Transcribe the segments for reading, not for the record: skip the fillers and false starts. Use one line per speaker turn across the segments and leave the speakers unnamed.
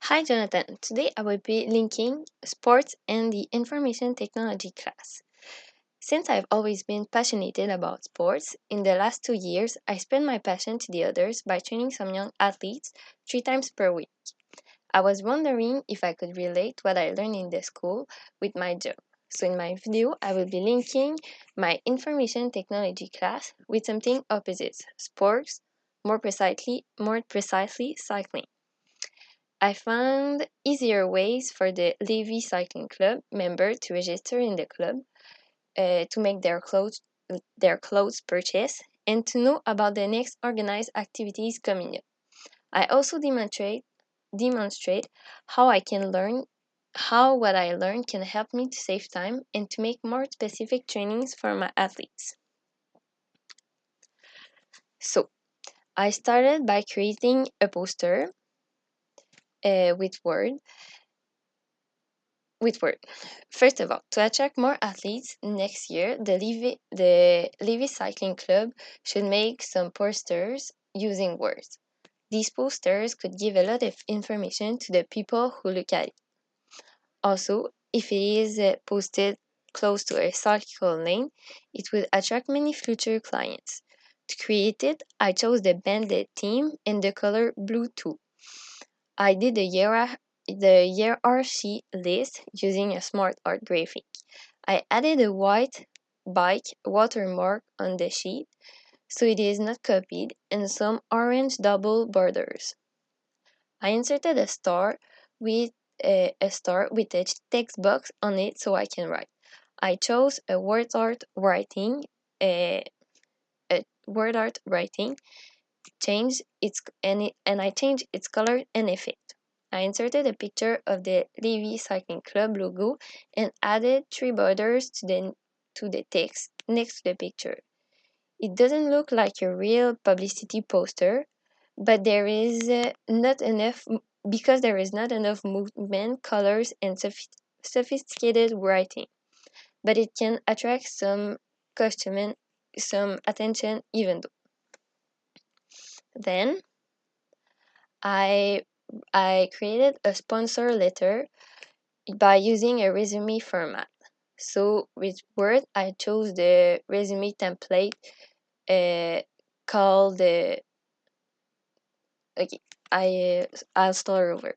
Hi Jonathan, today I will be linking sports and the information technology class. Since I've always been passionate about sports, in the last 2 years I spent my passion to the others by training some young athletes 3 times per week. I was wondering if I could relate what I learned in the school with my job. So in my video I will be linking my information technology class with something opposite, sports, more precisely cycling. I found easier ways for the Levy Cycling Club member to register in the club, to make their clothes purchase, and to know about the next organized activities coming up. I also demonstrate how I can learn how what I learn can help me to save time and to make more specific trainings for my athletes. So I started by creating a poster with Word. First of all, to attract more athletes next year, the Levy Cycling Club should make some posters using words. These posters could give a lot of information to the people who look at it. Also, if it is posted close to a cycle lane, it would attract many future clients. To create it, I chose the banded theme and the color blue too. I did the hierarchy list using a smart art graphic. I added a white bike watermark on the sheet so it is not copied and some orange double borders. I inserted a star with a text box on it so I can write. I chose a word art writing, and I changed its color and effect. I inserted a picture of the Levy Cycling Club logo and added 3 borders to the text next to the picture. It doesn't look like a real publicity poster, but there is not enough because there is not enough movement, colors, and sophisticated writing. But it can attract some attention even though. Then I I created a sponsor letter by using a resume format. So with Word, I chose the resume template uh, called the. Okay, I'll start over.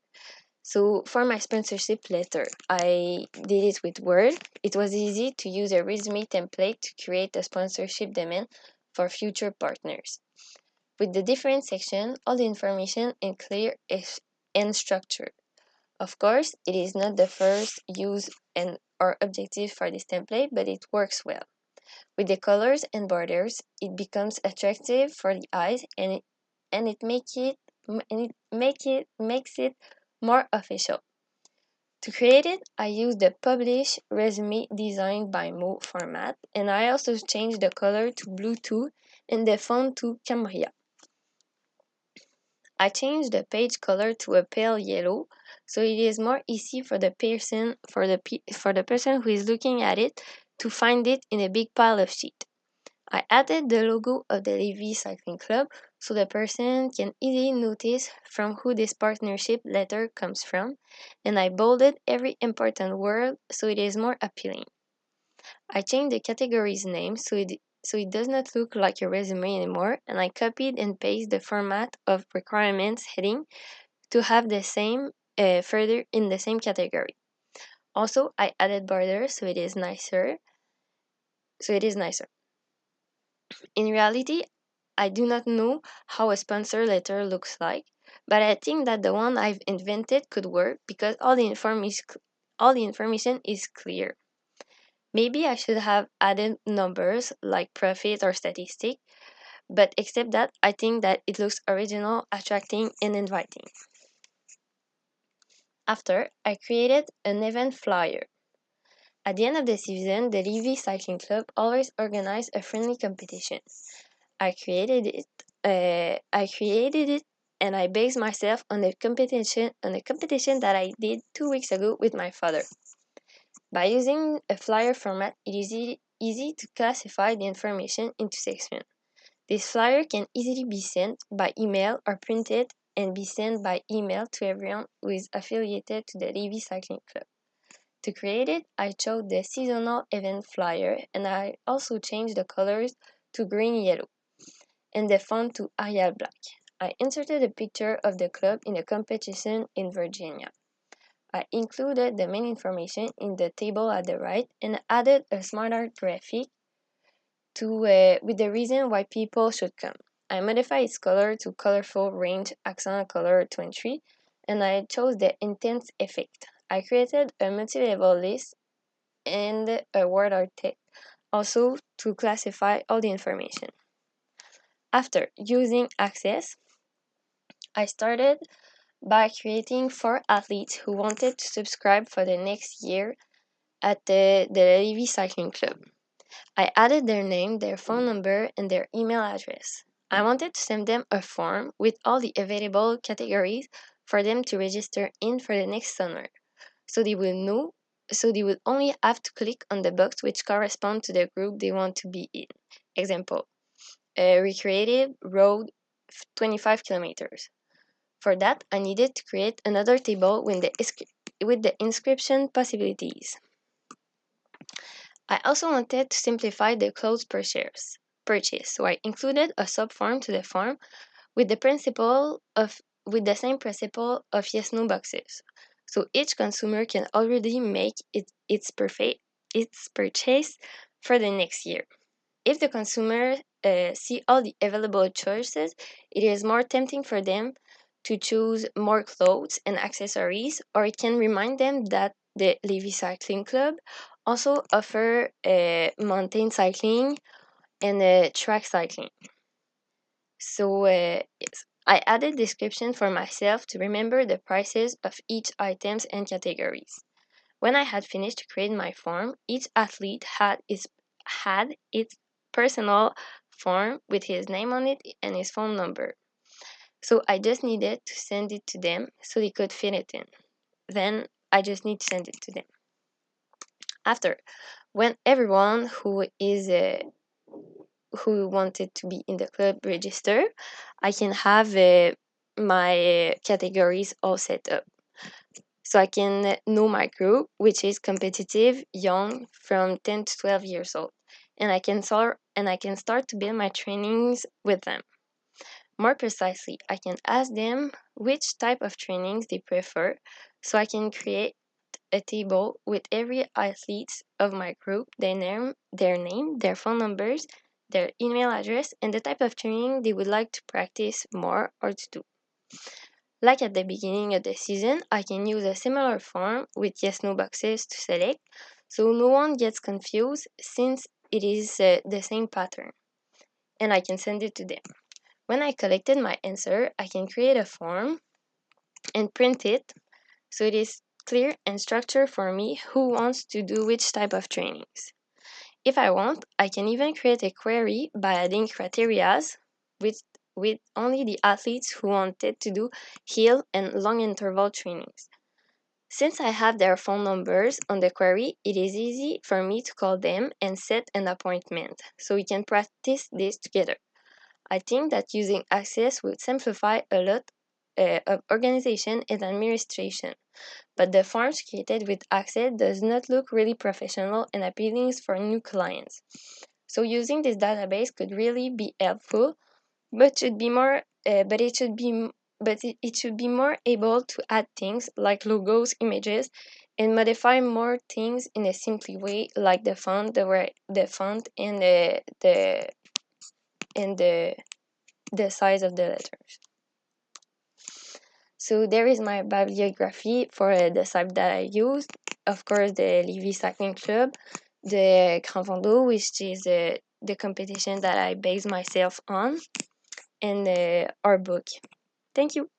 So for my sponsorship letter, I did it with Word. It was easy to use a resume template to create a sponsorship demand for future partners. With the different section, all the information in clear and structured. Of course, it is not the first use and or objective for this template, but it works well. With the colors and borders, it becomes attractive for the eyes and it makes it more official. To create it, I used the Publish Resume Designed by Mo format, and I also changed the color to blue too and the font to Cambria. I changed the page color to a pale yellow, so it is more easy for the person who is looking at it to find it in a big pile of sheet. I added the logo of the Levy Cycling Club so the person can easily notice from who this partnership letter comes from, and I bolded every important word so it is more appealing. I changed the category's name so it does not look like a resume anymore, and I copied and pasted the format of requirements heading to have the same further in the same category. Also, I added borders so it is nicer. In reality, I do not know how a sponsor letter looks like, but I think that the one I've invented could work because all the information is clear. Maybe I should have added numbers like profit or statistic, but except that, I think that it looks original, attracting, and inviting. After, I created an event flyer. At the end of the season, the Levy Cycling Club always organized a friendly competition. I created it. I created it, and I based myself on a competition that I did 2 weeks ago with my father. By using a flyer format, it is easy to classify the information into sections. This flyer can easily be sent by email or printed and be sent by email to everyone who is affiliated to the Lévis Cycling Club. To create it, I chose the seasonal event flyer, and I also changed the colors to green yellow and the font to Arial black. I inserted a picture of the club in the competition in Virginia. I included the main information in the table at the right and added a smart art graphic with the reason why people should come. I modified its color to colorful range accent color 23, and I chose the intense effect. I created a multi-level list and a word art text, also to classify all the information. After using Access, I started by creating 4 athletes who wanted to subscribe for the next year at the Lévis Cycling Club. I added their name, their phone number, and their email address. I wanted to send them a form with all the available categories for them to register in for the next summer, so they would only have to click on the box which correspond to the group they want to be in. Example, recreative road 25 kilometers. For that, I needed to create another table with the inscription possibilities. I also wanted to simplify the clothes purchase, so I included a subform to the form with with the same principle of yes/no boxes. So each consumer can already make its purchase for the next year. If the consumer see all the available choices, it is more tempting for them to choose more clothes and accessories, or it can remind them that the Lévis Cycling Club also offer mountain cycling and track cycling. So yes, I added description for myself to remember the prices of each items and categories. When I had finished to create my form, each athlete had its personal form with his name on it and his phone number. So I just needed to send it to them so they could fill it in. Then I just need to send it to them. After, when everyone who wanted to be in the club register, I can have my categories all set up. So I can know my group, which is competitive, young, from 10 to 12 years old, and I can start to build my trainings with them. More precisely, I can ask them which type of trainings they prefer, so I can create a table with every athlete of my group, their name, their phone numbers, their email address, and the type of training they would like to practice more or to do. Like at the beginning of the season, I can use a similar form with yes/no boxes to select, so no one gets confused since it is the same pattern, and I can send it to them. When I collected my answer, I can create a form and print it so it is clear and structured for me who wants to do which type of trainings. If I want, I can even create a query by adding criteria with only the athletes who wanted to do hill and long interval trainings. Since I have their phone numbers on the query, it is easy for me to call them and set an appointment so we can practice this together. I think that using Access would simplify a lot of organization and administration, but the forms created with Access does not look really professional and appealing for new clients. So using this database could really be helpful, but should be more. But it should be. But it should be more able to add things like logos, images, and modify more things in a simple way, like the font, the font, and and the size of the letters. So there is my bibliography for the site that I used. Of course, the Lévis Cycling Club, the Grand Vendée, which is the competition that I base myself on, and our book. Thank you.